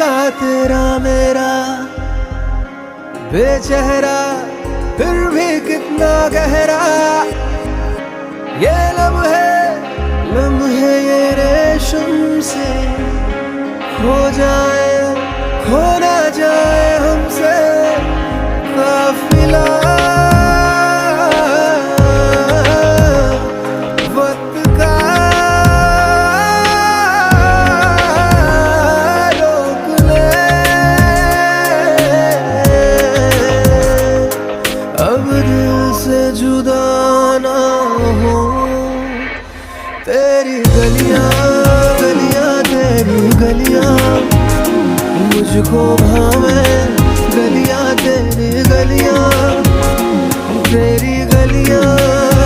तेरा मेरा बेचेहरा फिर भी कितना गहरा, ये लम्हे लम्हे ये रेशम से खो जाए, खो ना जाए हमसे काफिला। वक्त का रोक ले, अब दिल से जुदा ना हो। तेरी गलियां गलियां तेरी गलियां मुझको भावे, गलियां तेरी गलियां तेरी गलियां